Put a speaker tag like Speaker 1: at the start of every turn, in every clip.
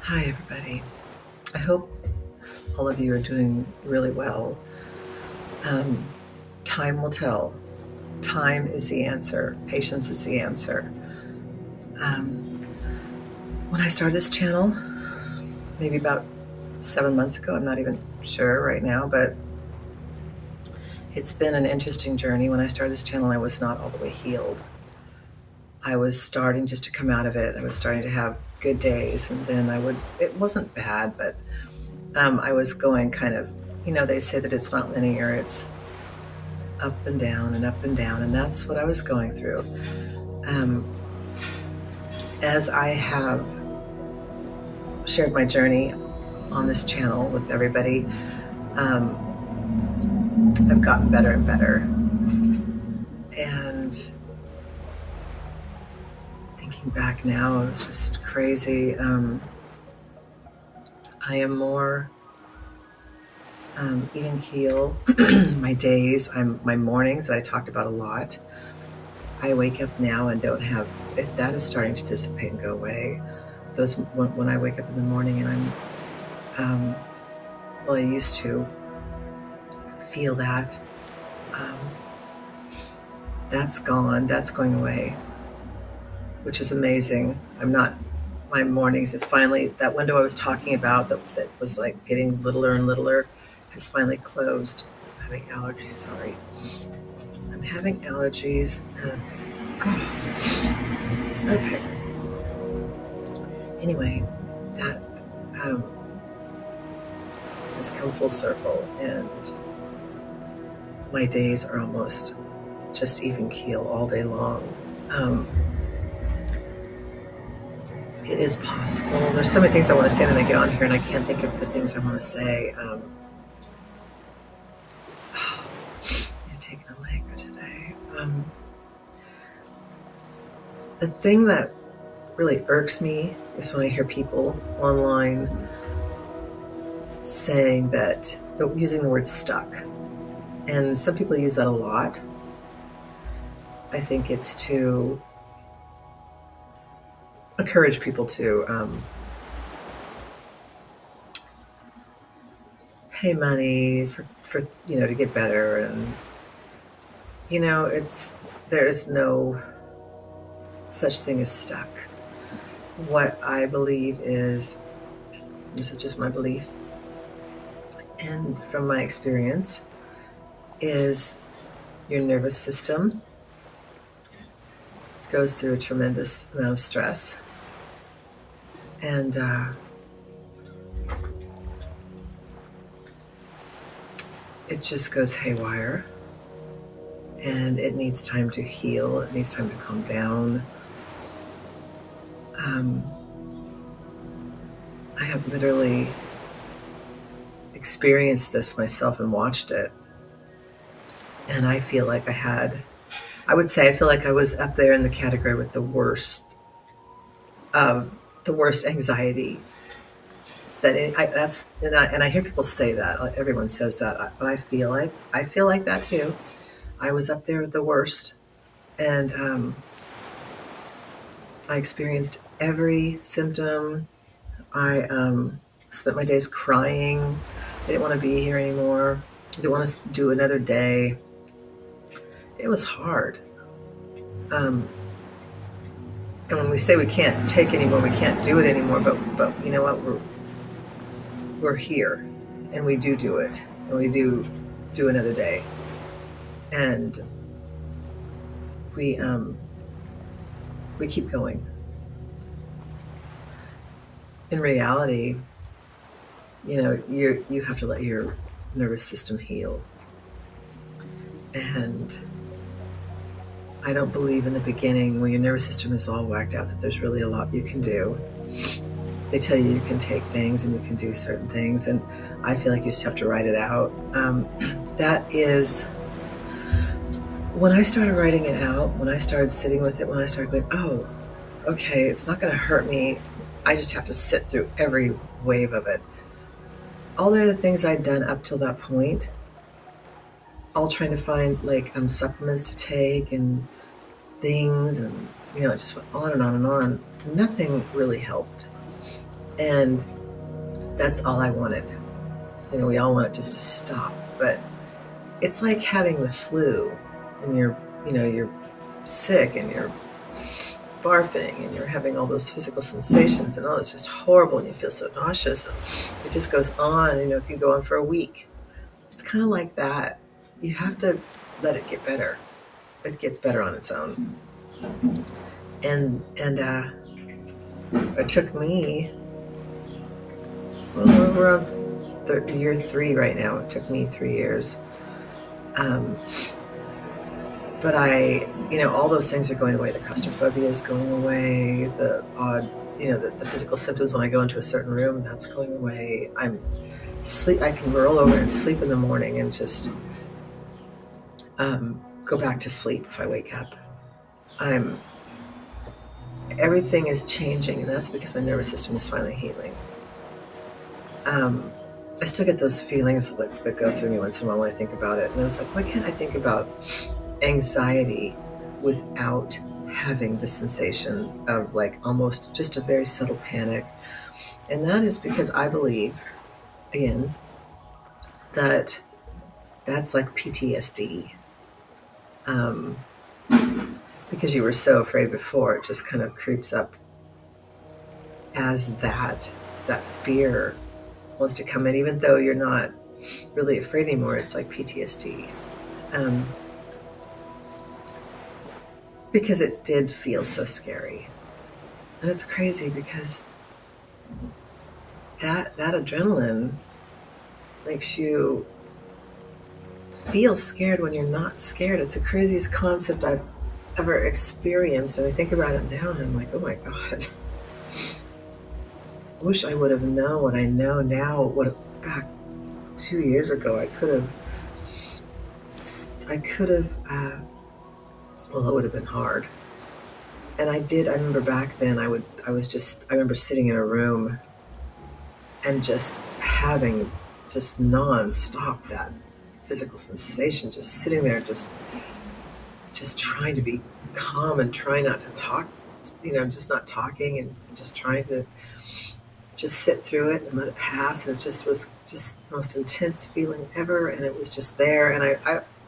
Speaker 1: Hi, everybody. I hope all of you are doing really well. Um, Time will tell. Time is the answer. Patience is the answer. Um, when I started this channel, maybe about 7 months ago, I'm not even sure right now, but it's been an interesting journey. When I started this channel, I was not all the way healed. I was starting just to come out of it. I was starting to have good days, and then it wasn't bad, but I was going kind of, they say that it's not linear, it's up and down and up and down, and that's what I was going through. Um, as I have shared my journey on this channel with everybody, I've gotten better and better. And thinking back now, it's just crazy. I am more even keel. My days, my mornings that I talked about a lot. I wake up now and don't have, if that is starting to dissipate and go away. Those when I wake up in the morning and well, I used to feel that. Um, that's gone. That's going away, which is amazing. My mornings, it finally, that window I was talking about that was like getting littler and littler has finally closed. I'm having allergies, sorry. I'm having allergies. Okay. Anyway, that has come full circle, and my days are almost just even keel all day long. It is possible. There's so many things I want to say when I get on here, and I can't think of the things I want to say. I've taken a Allegra today. The thing that really irks me is when I hear people online saying that, using the word stuck. And some people use that a lot. I think it's to encourage people to pay money for to get better, and there is no such thing as stuck. What I believe is, this is just my belief and from my experience, is your nervous system goes through a tremendous amount of stress, and it just goes haywire, and it needs time to heal. It needs time to calm down. I have literally experienced this myself and watched it, and I feel like I feel like I was up there in the category with the worst anxiety. And I hear people say that, like everyone says that, but I feel like that too. I was up there with the worst, and I experienced every symptom. I spent my days crying. I didn't want to be here anymore. I didn't want to do another day. It was hard. And when we say we can't take anymore, we can't do it anymore. But you know what? We're here, and we do it, and we do another day, and we keep going. In reality, you have to let your nervous system heal. And I don't believe in the beginning, when your nervous system is all whacked out, that there's really a lot you can do. They tell you can take things and you can do certain things, and I feel like you just have to write it out. That is, when I started writing it out, when I started sitting with it, when I started going, oh, okay, it's not going to hurt me. I just have to sit through every wave of it. All the other things I'd done up till that point, all trying to find like supplements to take and things, and it just went on and on and on. Nothing really helped. And that's all I wanted. We all want it just to stop, but it's like having the flu and you're sick and you're barfing and you're having all those physical sensations and all it's just horrible and you feel so nauseous. And it just goes on, it can go on for a week. It's kind of like that. You have to let it get better. It gets better on its own. And it took me, well, we're on year 3 right now. It took me 3 years. But all those things are going away. The claustrophobia is going away. The odd, the physical symptoms when I go into a certain room, that's going away. I can roll over and sleep in the morning and just go back to sleep if I wake up. Everything is changing, and that's because my nervous system is finally healing. I still get those feelings that go through me once in a while when I think about it. And I was like, why can't I think about anxiety without having the sensation of like almost just a very subtle panic? And that is because I believe, again, that that's like PTSD. Because you were so afraid before, it just kind of creeps up as that fear wants to come in, even though you're not really afraid anymore. It's like PTSD. Because it did feel so scary. And it's crazy because that adrenaline makes you feel scared when you're not scared. It's the craziest concept I've ever experienced. And I think about it now and I'm like, oh my God. I wish I would have known what I know now. Back 2 years ago, I could have, well, it would have been hard. And I remember back then I remember sitting in a room and just having just nonstop that physical sensation, just sitting there, just trying to be calm and trying not to talk, just not talking and just trying to just sit through it and let it pass. And it just was just the most intense feeling ever. And it was just there. And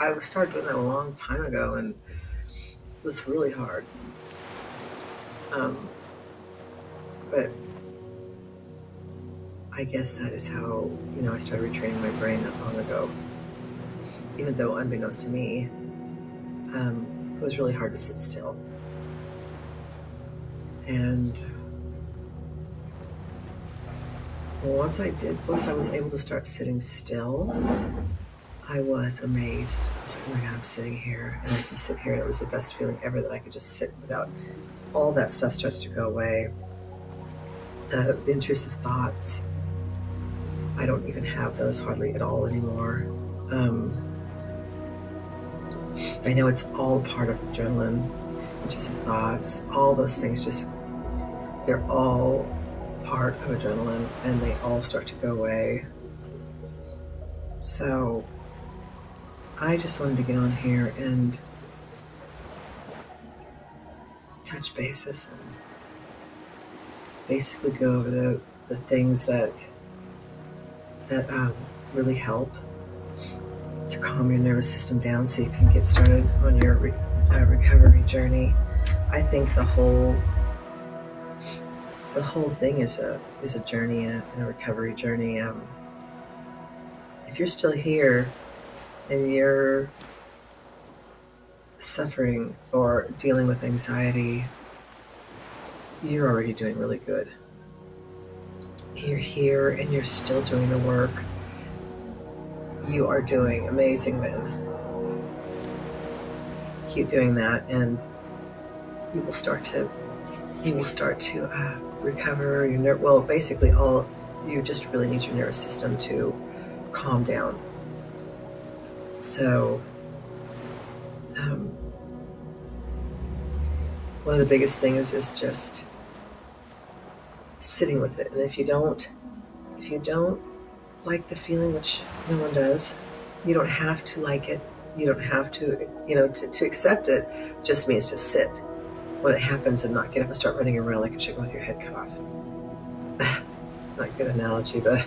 Speaker 1: I started doing that a long time ago, and it was really hard. But I guess that is how, I started retraining my brain not long ago. Even though unbeknownst to me, it was really hard to sit still. And once I was able to start sitting still, I was amazed. I was like, oh my God, I'm sitting here and I can sit here. And it was the best feeling ever that I could just sit without all that stuff starts to go away. The intrusive thoughts, I don't even have those hardly at all anymore. I know it's all part of adrenaline, intrusive thoughts, all those things, they're all part of adrenaline and they all start to go away. So I just wanted to get on here and touch bases and basically go over the things that really help to calm your nervous system down so you can get started on your recovery journey. I think the whole thing is a journey and a recovery journey. If you're still here and you're suffering or dealing with anxiety, you're already doing really good. You're here and you're still doing the work. You are doing amazing, man. Keep doing that, and you will start to recover your well, basically you just really need your nervous system to calm down. So one of the biggest things is just sitting with it. And if you don't like the feeling, which no one does, you don't have to like it. You don't have to, to accept it. Just means to sit when it happens and not get up and start running around like a chicken with your head cut off. not a good analogy, but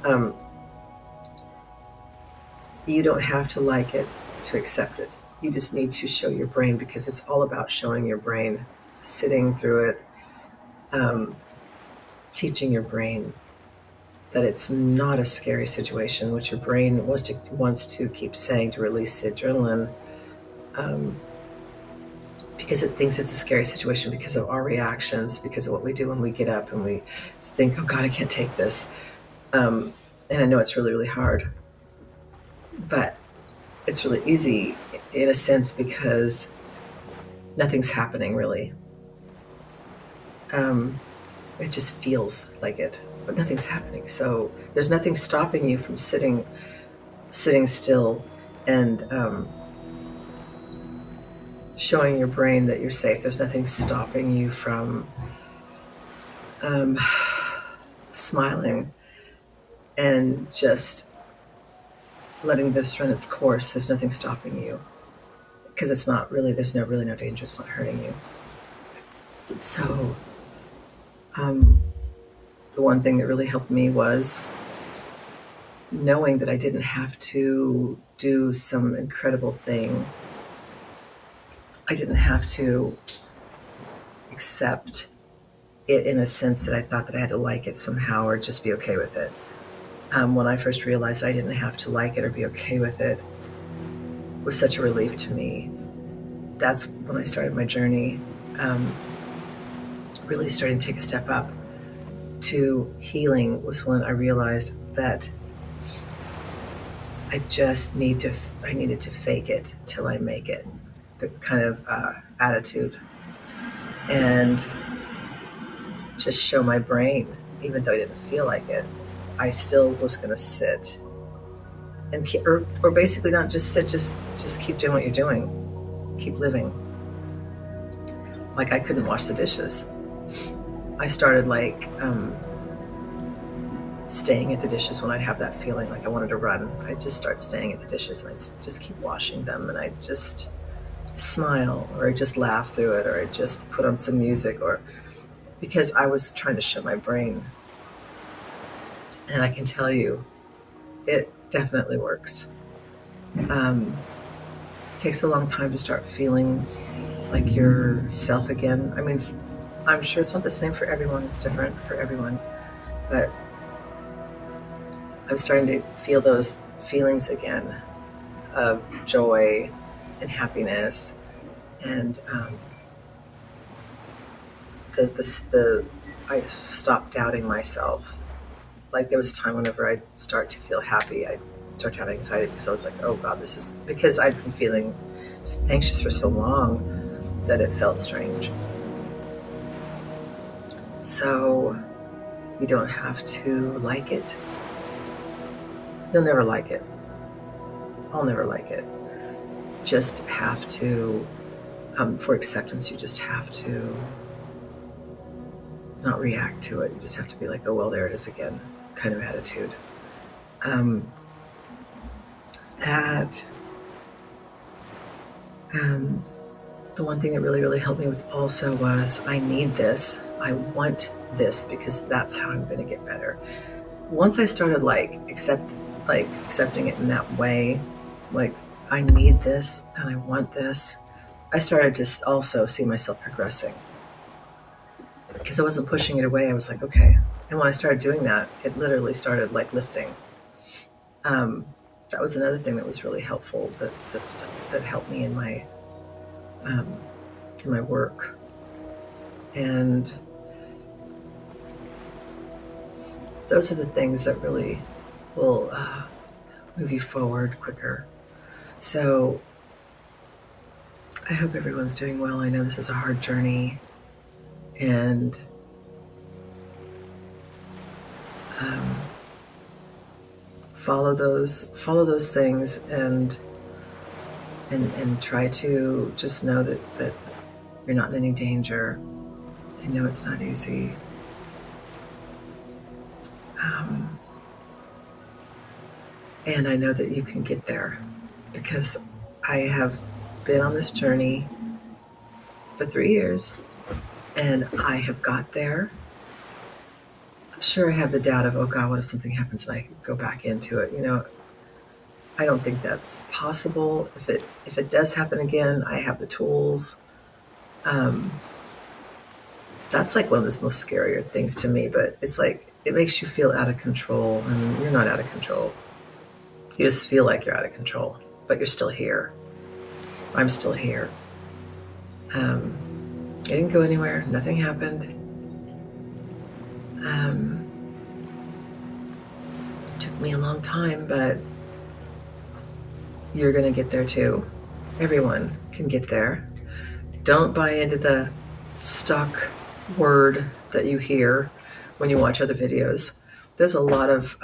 Speaker 1: um, you don't have to like it to accept it. You just need to show your brain, because it's all about showing your brain, sitting through it, um, teaching your brain that it's not a scary situation, which your brain wants to keep saying to release the adrenaline, um, because it thinks it's a scary situation because of our reactions, because of what we do when we get up and we think, oh God, I can't take this. And I know it's really, really hard, but it's really easy in a sense because nothing's happening really. Um, it just feels like it, but nothing's happening. So there's nothing stopping you from sitting still and showing your brain that you're safe. There's nothing stopping you from um, smiling and just letting this run its course. There's nothing stopping you because it's not really, there's no really no danger. It's not hurting you. So the one thing that really helped me was knowing that I didn't have to do some incredible thing. I didn't have to accept it in a sense that I thought that I had to like it somehow or just be okay with it. When I first realized I didn't have to like it or be okay with it, it was such a relief to me. That's when I started my journey, really starting to take a step up to healing. Was when I realized that I needed to fake it till I make it, the kind of attitude, and just show my brain, even though I didn't feel like it, I still was going to sit and or basically not just sit, just keep doing what you're doing, keep living. Like I couldn't wash the dishes. I started like staying at the dishes when I'd have that feeling like I wanted to run. I'd just start staying at the dishes and I'd just keep washing them, and I'd just smile, or I'd just laugh through it, or I'd just put on some music, or because I was trying to show my brain. And I can tell you, it definitely works. It takes a long time to start feeling like yourself again. I mean, I'm sure it's not the same for everyone. It's different for everyone. But I'm starting to feel those feelings again of joy and happiness, and I stopped doubting myself. Like there was a time whenever I'd start to feel happy, I'd start to have anxiety because I was like, oh God, this is because I'd been feeling anxious for so long that it felt strange. So you don't have to like it. You'll never like it. I'll never like it. Just have to, for acceptance, you just have to not react to it. You just have to be like, oh, well, there it is again, kind of attitude. The one thing that really, really helped me also was I need this. I want this because that's how I'm going to get better. Once I started accepting it in that way, like I need this and I want this, I started to also see myself progressing because I wasn't pushing it away. I was like, okay. And when I started doing that, it literally started like lifting. That was another thing that was really helpful that helped me in my work. And those are the things that really will move you forward quicker. So I hope everyone's doing well. I know this is a hard journey, and follow those things, and try to just know that you're not in any danger. I know it's not easy. And I know that you can get there because I have been on this journey for 3 years and I have got there sure I have the doubt of, oh God, what if something happens and I go back into it? You know, I don't think that's possible. If it does happen again, I have the tools. Um, that's like one of the most scarier things to me, but it's like it makes you feel out of control, and you're not out of control. You just feel like you're out of control, but you're still here. I'm still here. I didn't go anywhere. Nothing happened. Took me a long time, but you're going to get there too. Everyone can get there. Don't buy into the stock word that you hear when you watch other videos. There's a lot of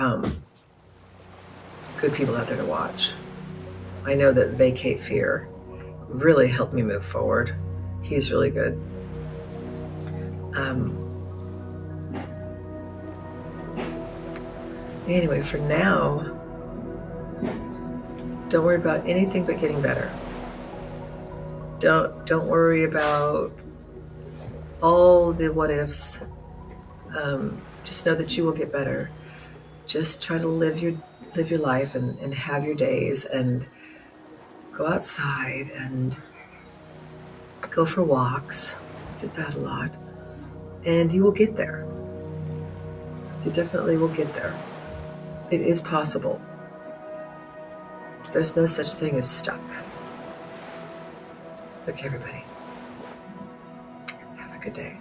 Speaker 1: good people out there to watch. I know that Vacate Fear really helped me move forward. He's really good. Anyway, for now, don't worry about anything but getting better. Don't worry about all the what ifs. Just know that you will get better. Just try to live your life and have your days, and go outside and go for walks. I did that a lot. And you will get there. You definitely will get there. It is possible. There's no such thing as stuck. Okay, everybody. Have a good day.